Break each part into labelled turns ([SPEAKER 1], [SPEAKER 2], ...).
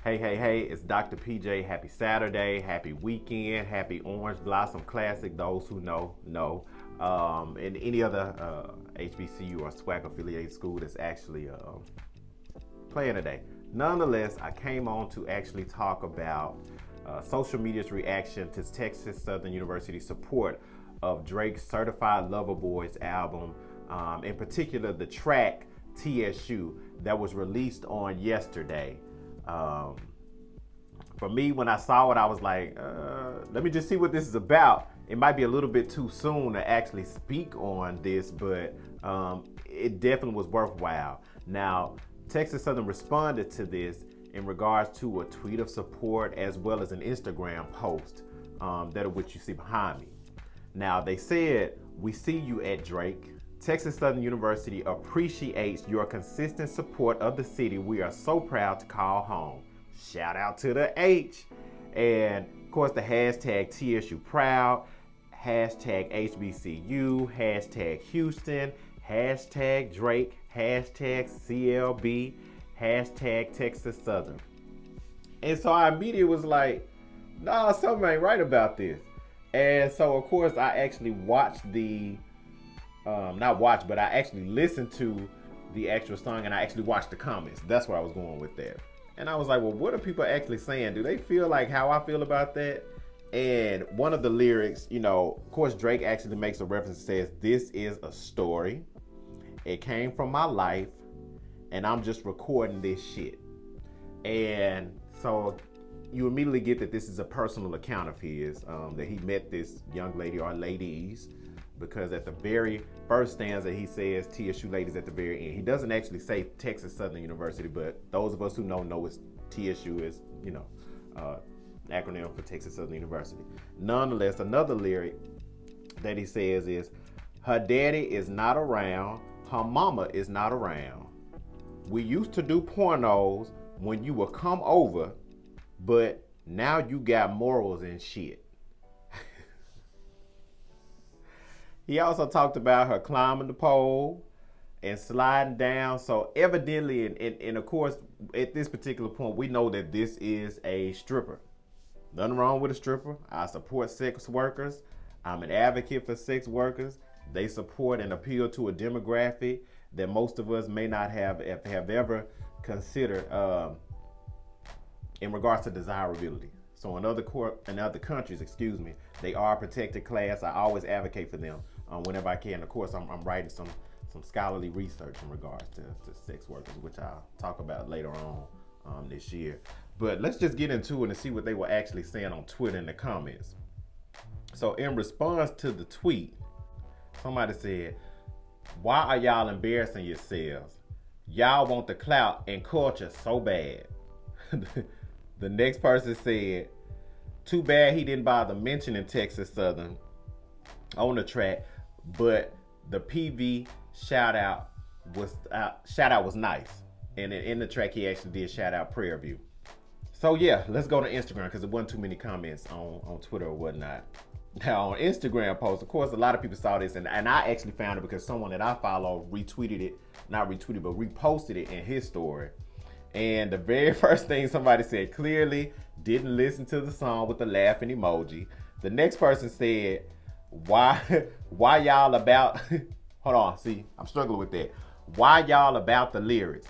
[SPEAKER 1] Hey, it's Dr. PJ. Happy Saturday, happy weekend, happy Orange Blossom Classic. Those who know. And any other HBCU or SWAC affiliated school that's actually playing today. Nonetheless, I came on to actually talk about social media's reaction to Texas Southern University's support of Drake's Certified Lover Boys album, in particular the track TSU that was released on yesterday. For me, when I saw it, I was like, let me just see what this is about. It might be a little bit too soon to actually speak on this, but it definitely was worthwhile. Now, Texas Southern responded to this in regards to a tweet of support as well as an Instagram post that of which you see behind me. Now, they said, "We see you at Drake. Texas Southern University appreciates your consistent support of the city we are so proud to call home. Shout out to the H." And of course the hashtag TSU proud, hashtag HBCU, hashtag Houston, hashtag Drake, hashtag CLB, hashtag Texas Southern. And so I immediately was like, nah, something ain't right about this. And so of course I actually watched I actually listened to the actual song and I actually watched the comments. That's where I was going with that. And I was like, well, what are people actually saying? Do they feel like how I feel about that? And one of the lyrics, of course, Drake actually makes a reference and says, "This is a story. It came from my life, and I'm just recording this shit." And so you immediately get that this is a personal account of his, that he met this young lady or ladies, because at the very first stanza he says TSU ladies at the very end. He doesn't actually say Texas Southern University, but those of us who know it's TSU is, acronym for Texas Southern University. Nonetheless, another lyric that he says is, "Her daddy is not around, her mama is not around. We used to do pornos when you would come over, but now you got morals and shit." He also talked about her climbing the pole and sliding down. So evidently, and of course, at this particular point, we know that this is a stripper. Nothing wrong with a stripper. I support sex workers. I'm an advocate for sex workers. They support and appeal to a demographic that most of us may not have ever considered in regards to desirability. So in other countries, they are a protected class. I always advocate for them whenever I can. Of course, I'm writing some scholarly research in regards to sex workers, which I'll talk about later on this year. But let's just get into it and see what they were actually saying on Twitter in the comments. So in response to the tweet, somebody said, "Why are y'all embarrassing yourselves? Y'all want the clout and culture so bad." The next person said, "Too bad he didn't bother mentioning Texas Southern on the track, but the PV shout out was nice." And in the track, he actually did shout out Prayer View. So yeah, let's go to Instagram because there wasn't too many comments on Twitter or whatnot. Now on Instagram post, of course, a lot of people saw this, and I actually found it because someone that I follow reposted it in his story. And the very first thing somebody said, "Clearly didn't listen to the song," with the laughing emoji. The next person said, why y'all about, hold on, see, I'm struggling with that. "Why y'all about the lyrics?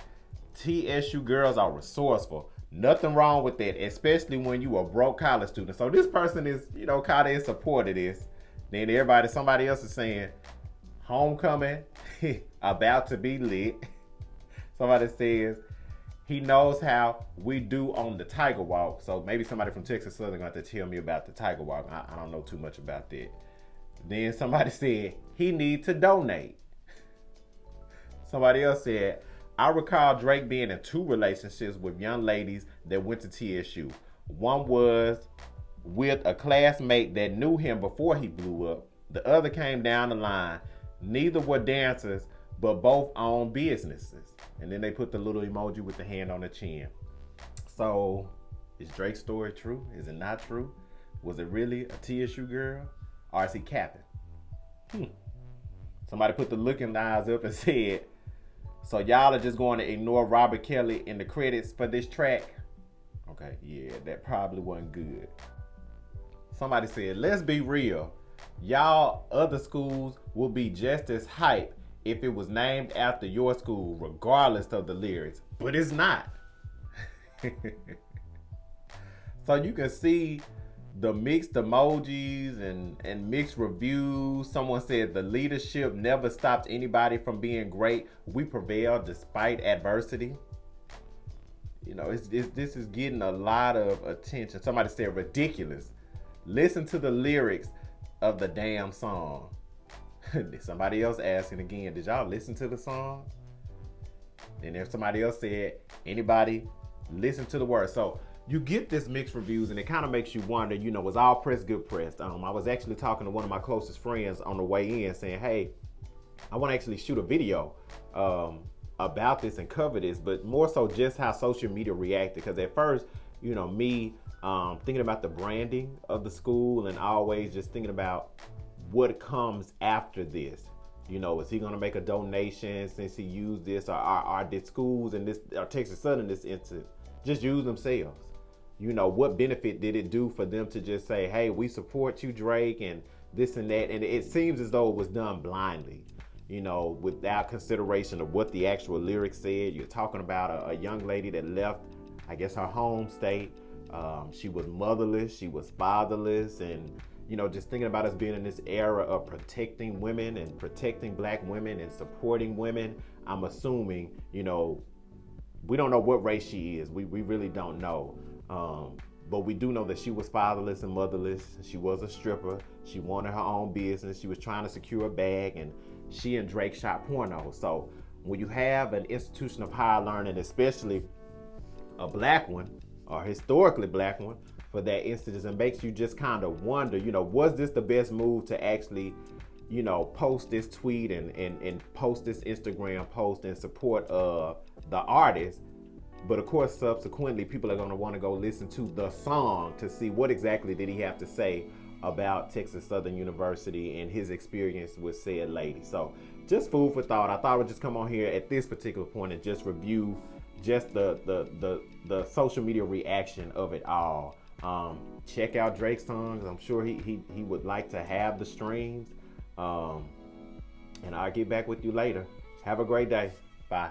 [SPEAKER 1] TSU girls are resourceful. Nothing wrong with that, especially when you a broke college student." So this person is, kind of in support of this. Then somebody else is saying, "Homecoming about to be lit." Somebody says, "He knows how we do on the Tiger Walk." So maybe somebody from Texas Southern got to tell me about the Tiger Walk. I don't know too much about that. Then somebody said, "He need to donate." Somebody else said, "I recall Drake being in 2 relationships with young ladies that went to TSU. One was with a classmate that knew him before he blew up. The other came down the line. Neither were dancers, but both own businesses." And then they put the little emoji with the hand on the chin. So is Drake's story true? Is it not true? Was it really a TSU girl? Or is he capping? Somebody put the looking eyes up and said, "So y'all are just going to ignore Robert Kelly in the credits for this track?" Okay, yeah, that probably wasn't good. Somebody said, let's be real. Y'all other schools will be just as hype if it was named after your school, regardless of the lyrics. But it's not. So you can see the mixed emojis and mixed reviews. Someone said the leadership never stopped anybody from being great. We prevailed despite adversity. You know, this is getting a lot of attention. Somebody said ridiculous. Listen to the lyrics of the damn song. Somebody else asking again, did y'all listen to the song? And then somebody else said, anybody listen to the words? So you get this mixed reviews, and it kind of makes you wonder, you know, was all press good press? I was actually talking to one of my closest friends on the way in saying, hey, I want to actually shoot a video about this and cover this, but more so just how social media reacted. Because at first, you know, me thinking about the branding of the school and always just thinking about what comes after this. You know, is he going to make a donation since he used this? Or are the schools in this, or Texas Southern in this instance, just use themselves? You know, what benefit did it do for them to just say, hey, we support you, Drake, and this and that? And it seems as though it was done blindly, you know, without consideration of what the actual lyrics said. You're talking about a young lady that left, I guess, her home state. She was motherless, she was fatherless, and, you know, just thinking about us being in this era of protecting women and protecting black women and supporting women. I'm assuming, you know, we don't know what race she is. We really don't know. But we do know that she was fatherless and motherless. She was a stripper. She wanted her own business. She was trying to secure a bag, and she and Drake shot porno. So when you have an institution of higher learning, especially a black one, or historically black one, for that instance, it makes you just kind of wonder, you know, was this the best move to actually, you know, post this tweet and post this Instagram post in support of the artist? But of course, subsequently, people are going to want to go listen to the song to see what exactly did he have to say about Texas Southern University and his experience with said lady. So just food for thought. I thought I would just come on here at this particular point and just review just the social media reaction of it all. Check out Drake's songs. I'm sure he would like to have the streams. And I'll get back with you later. Have a great day. Bye.